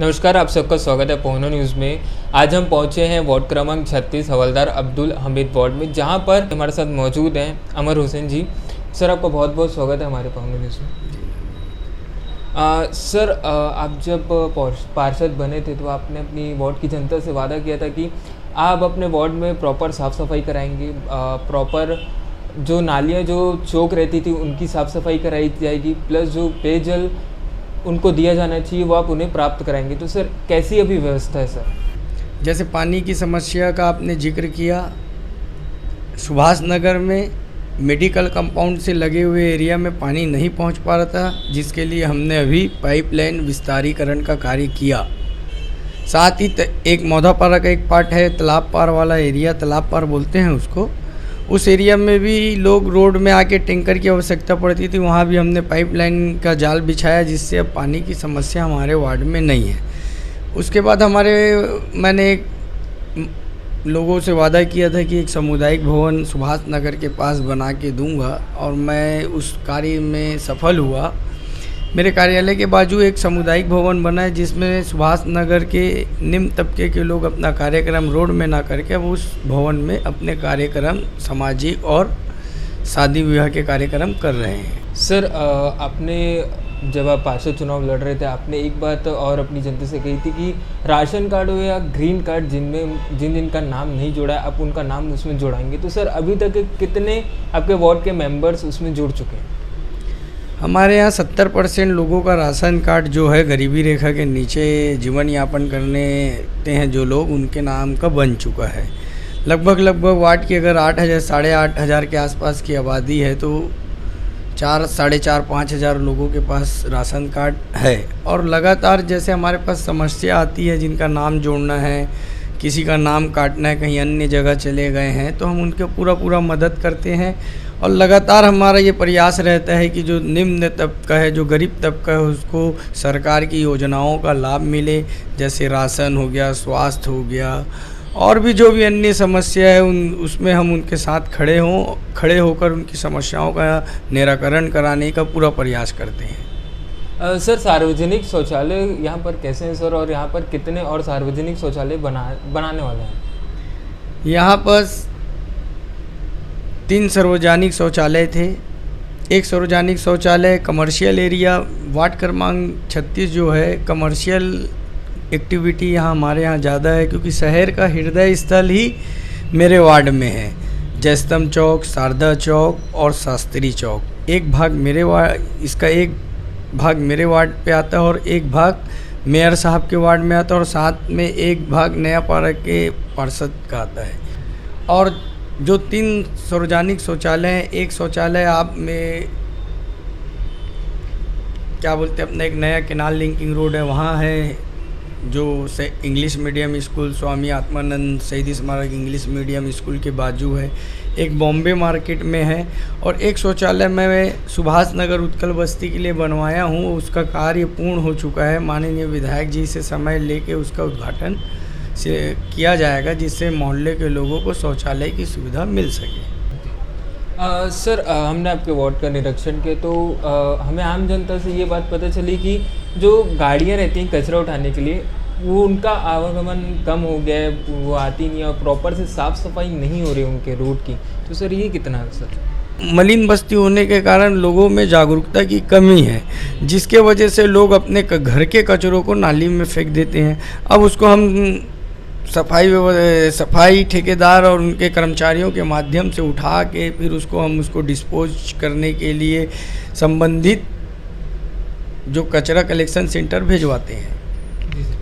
नमस्कार, आप सबका स्वागत है पोनो न्यूज़ में। आज हम पहुंचे हैं वार्ड क्रमांक 36 हवलदार अब्दुल हमीद वार्ड में, जहां पर हमारे साथ मौजूद हैं अमर हुसैन जी। सर, आपका बहुत बहुत स्वागत है हमारे पोनो न्यूज़ में। सर, आप जब पार्षद बने थे तो आपने अपनी वार्ड की जनता से वादा किया था कि आप अपने वार्ड में प्रॉपर साफ़ सफाई कराएंगे, प्रॉपर जो नालियाँ जो चौक रहती थी उनकी साफ़ सफाई कराई जाएगी, प्लस जो पेयजल उनको दिया जाना चाहिए वो आप उन्हें प्राप्त कराएंगे। तो सर, कैसी अभी व्यवस्था है सर? जैसे पानी की समस्या का आपने जिक्र किया, सुभाष नगर में मेडिकल कंपाउंड से लगे हुए एरिया में पानी नहीं पहुंच पा रहा था, जिसके लिए हमने अभी पाइपलाइन विस्तारीकरण का कार्य किया। साथ ही एक मौधापारा का एक पार्ट है, तालाब पार वाला एरिया, तालाब पार बोलते हैं उसको, उस एरिया में भी लोग रोड में आके टैंकर की आवश्यकता पड़ती थी, वहाँ भी हमने पाइपलाइन का जाल बिछाया, जिससे अब पानी की समस्या हमारे वार्ड में नहीं है। उसके बाद मैंने लोगों से वादा किया था कि एक सामुदायिक भवन सुभाष नगर के पास बना के दूंगा, और मैं उस कार्य में सफल हुआ। मेरे कार्यालय के बाजू एक सामुदायिक भवन बना है, जिसमें सुभाष नगर के निम्न तबके के लोग अपना कार्यक्रम रोड में ना करके अब उस भवन में अपने कार्यक्रम, सामाजिक और शादी विवाह के कार्यक्रम कर रहे हैं। सर, आपने जब आप पार्षद चुनाव लड़ रहे थे, आपने एक बात और अपनी जनता से कही थी कि राशन कार्ड हो या ग्रीन कार्ड जिनका नाम नहीं जोड़ा है, आप उनका नाम उसमें जोड़ाएंगे। तो सर, अभी तक कितने आपके वार्ड के मेंबर्स उसमें जुड़ चुके हैं? हमारे यहाँ 70% लोगों का राशन कार्ड जो है, गरीबी रेखा के नीचे जीवन यापन करते हैं जो लोग, उनके नाम का बन चुका है। लगभग वार्ड की अगर 8,000 साढ़े 8,000 के आसपास की आबादी है, तो 4,500 लोगों के पास राशन कार्ड है। और लगातार जैसे हमारे पास समस्या आती है, जिनका नाम जोड़ना है, किसी का नाम काटना है, कहीं अन्य जगह चले गए हैं, तो हम उनके पूरा मदद करते हैं। और लगातार हमारा ये प्रयास रहता है कि जो निम्न तबका है, जो गरीब तबका है, उसको सरकार की योजनाओं का लाभ मिले, जैसे राशन हो गया, स्वास्थ्य हो गया, और भी जो भी अन्य समस्या है उसमें हम उनके साथ खड़े होकर उनकी समस्याओं का निराकरण कराने का पूरा प्रयास करते हैं। सर, सार्वजनिक शौचालय यहाँ पर कैसे हैं सर, और यहाँ पर कितने और सार्वजनिक शौचालय बनाने वाले हैं? यहाँ पर 3 सार्वजनिक शौचालय थे। एक सार्वजनिक शौचालय कमर्शियल एरिया, वार्ड क्रमांक 36 जो है, कमर्शियल एक्टिविटी यहाँ हमारे यहाँ ज़्यादा है, क्योंकि शहर का हृदय स्थल ही मेरे वार्ड में है। जयस्तंभ चौक, शारदा चौक और शास्त्री चौक। एक भाग मेरे वार्ड पे आता है और एक भाग मेयर साहब के वार्ड में आता है, और साथ में एक भाग नया पारा के पार्षद का आता है। और जो 3 सार्वजनिक शौचालय हैं, एक शौचालय आप में क्या बोलते हैं, अपना एक नया केनाल लिंकिंग रोड है, वहाँ है, जो से English medium school Swami Atmanand शहीदी स्मारक इंग्लिश मीडियम स्कूल के बाजू है। एक बॉम्बे मार्केट में है, और एक शौचालय मैं सुभाष नगर उत्कल बस्ती के लिए बनवाया हूँ। उसका कार्य पूर्ण हो चुका है। माननीय विधायक जी से समय लेके उसका उद्घाटन से किया जाएगा, जिससे मोहल्ले के लोगों को शौचालय की सुविधा मिल सके। सर, हमने आपके वार्ड का निरीक्षण किया, तो हमें आम जनता से ये बात पता चली कि जो गाड़ियाँ रहती हैं कचरा उठाने के लिए, वो उनका आवागमन कम हो गया है, वो आती नहीं है, और प्रॉपर से साफ़ सफाई नहीं हो रही उनके रूट की। तो सर, ये कितना है सर? मलिन बस्ती होने के कारण लोगों में जागरूकता की कमी है, जिसके वजह से लोग अपने घर के कचरों को नाली में फेंक देते हैं। अब उसको हम सफाई ठेकेदार और उनके कर्मचारियों के माध्यम से उठा के फिर उसको डिस्पोज करने के लिए संबंधित जो कचरा कलेक्शन सेंटर भिजवाते हैं,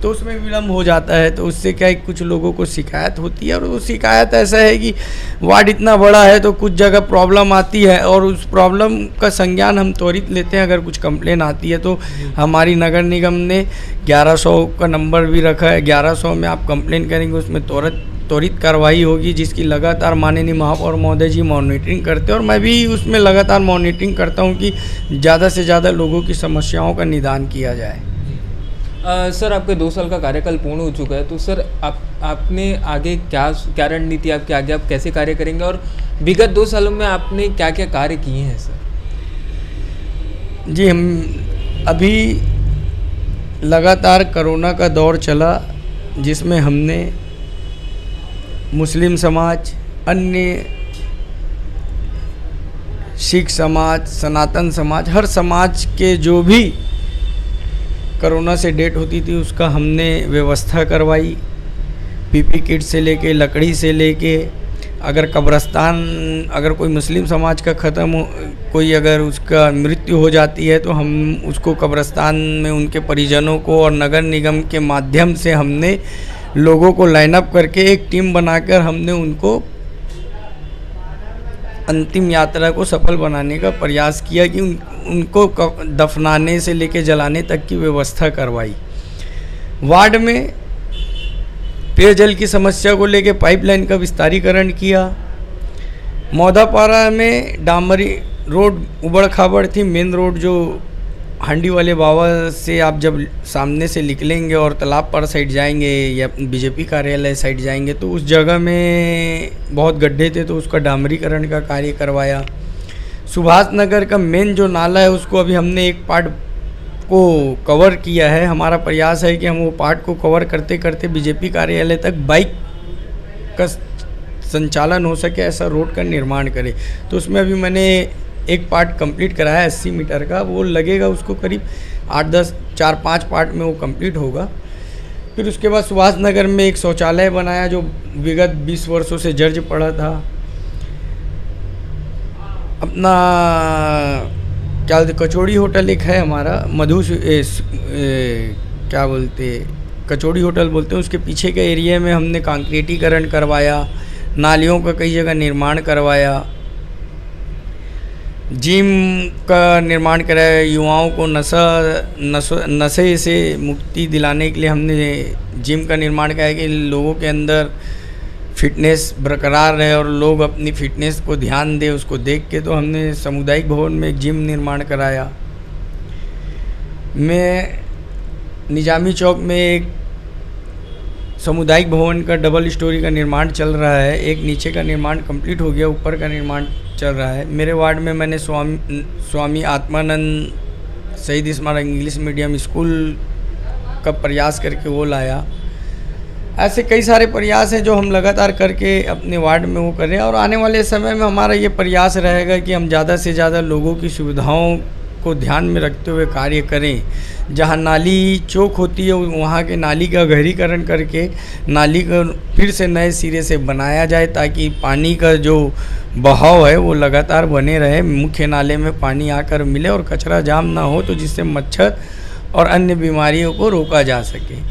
तो उसमें विलम्ब हो जाता है। तो उससे क्या है, कुछ लोगों को शिकायत होती है, और वो शिकायत ऐसा है कि वार्ड इतना बड़ा है तो कुछ जगह प्रॉब्लम आती है, और उस प्रॉब्लम का संज्ञान हम त्वरित लेते हैं। अगर कुछ कंप्लेन आती है तो हमारी नगर निगम ने 1100 का नंबर भी रखा है। 1100 में आप कंप्लेन करेंगे, उसमें त्वरित कार्रवाई होगी, जिसकी लगातार माननीय महापौर महोदय जी मॉनिटरिंग करते हैं, और मैं भी उसमें लगातार मॉनिटरिंग करता हूँ कि ज़्यादा से ज़्यादा लोगों की समस्याओं का निदान किया जाए। सर, आपके 2 साल का कार्यकाल पूर्ण हो चुका है, तो सर आपने आगे क्या रणनीति आपके आगे, आप कैसे कार्य करेंगे, और विगत 2 सालों में आपने क्या क्या कार्य किए हैं सर? जी, हम अभी लगातार कोरोना का दौर चला, जिसमें हमने मुस्लिम समाज, अन्य सिख समाज, सनातन समाज, हर समाज के जो भी कोरोना से डेट होती थी उसका हमने व्यवस्था करवाई। पीपी किट से लेके, लकड़ी से लेके, अगर कब्रिस्तान, अगर कोई मुस्लिम समाज का कोई अगर उसका मृत्यु हो जाती है तो हम उसको कब्रिस्तान में उनके परिजनों को और नगर निगम के माध्यम से हमने लोगों को लाइन अप करके एक टीम बनाकर हमने उनको अंतिम यात्रा को सफल बनाने का प्रयास किया कि उनको दफनाने से लेके जलाने तक की व्यवस्था करवाई। वार्ड में पेयजल की समस्या को लेके पाइपलाइन का विस्तारीकरण किया। मौदापारा में डामरी रोड उबड़ खाबड़ थी। मेन रोड जो हांडी वाले बाबा से आप जब सामने से निकलेंगे और तालाब पर साइड जाएंगे या बीजेपी कार्यालय साइड जाएंगे तो उस जगह में बहुत गड्ढे थे, तो उसका डामरीकरण का कार्य करवाया। सुभाष नगर का मेन जो नाला है उसको अभी हमने एक पार्ट को कवर किया है। हमारा प्रयास है कि हम वो पार्ट को कवर करते करते बीजेपी कार्यालय तक बाइक का संचालन हो सके, ऐसा रोड का निर्माण करें। तो उसमें अभी मैंने एक पार्ट कंप्लीट कराया 80 मीटर का, वो लगेगा उसको करीब 8-10 4-5 पार्ट में वो कंप्लीट होगा। फिर उसके बाद सुभाष नगर में एक शौचालय बनाया जो विगत 20 वर्षों से जर्ज पड़ा था। अपना क्या बोलते कचौड़ी होटल एक है हमारा, क्या बोलते कचौड़ी होटल बोलते हैं, उसके पीछे के एरिया में हमने कंक्रीटीकरण करवाया, नालियों का कई जगह निर्माण करवाया, जिम का निर्माण कराया। युवाओं को नशे से मुक्ति दिलाने के लिए हमने जिम का निर्माण कराया कि लोगों के अंदर फिटनेस बरकरार रहे और लोग अपनी फिटनेस को ध्यान दें, उसको देख के। तो हमने सामुदायिक भवन में एक जिम निर्माण कराया। मैं निजामी चौक में एक सामुदायिक भवन का डबल स्टोरी का निर्माण चल रहा है। एक नीचे का निर्माण कंप्लीट हो गया, ऊपर का निर्माण चल रहा है। मेरे वार्ड में मैंने स्वामी आत्मानंद शहीद स्मारक इंग्लिश मीडियम स्कूल का प्रयास करके वो लाया। ऐसे कई सारे प्रयास हैं जो हम लगातार करके अपने वार्ड में वो कर रहे हैं, और आने वाले समय में हमारा ये प्रयास रहेगा कि हम ज़्यादा से ज़्यादा लोगों की सुविधाओं को ध्यान में रखते हुए कार्य करें। जहाँ नाली चौक होती है वहाँ के नाली का गहरीकरण करके नाली को फिर से नए सिरे से बनाया जाए, ताकि पानी का जो बहाव है वो लगातार बने रहे, मुख्य नाले में पानी आकर मिले और कचरा जाम ना हो, तो जिससे मच्छर और अन्य बीमारियों को रोका जा सके।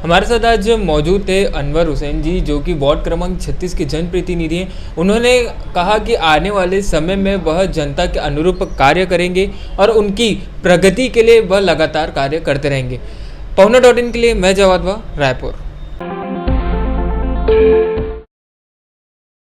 हमारे साथ आज मौजूद थे अनवर हुसैन जी, जो कि वार्ड क्रमांक 36 के जनप्रतिनिधि हैं। उन्होंने कहा कि आने वाले समय में वह जनता के अनुरूप कार्य करेंगे और उनकी प्रगति के लिए वह लगातार कार्य करते रहेंगे। पहुना.in के लिए मैं जवादवा, रायपुर।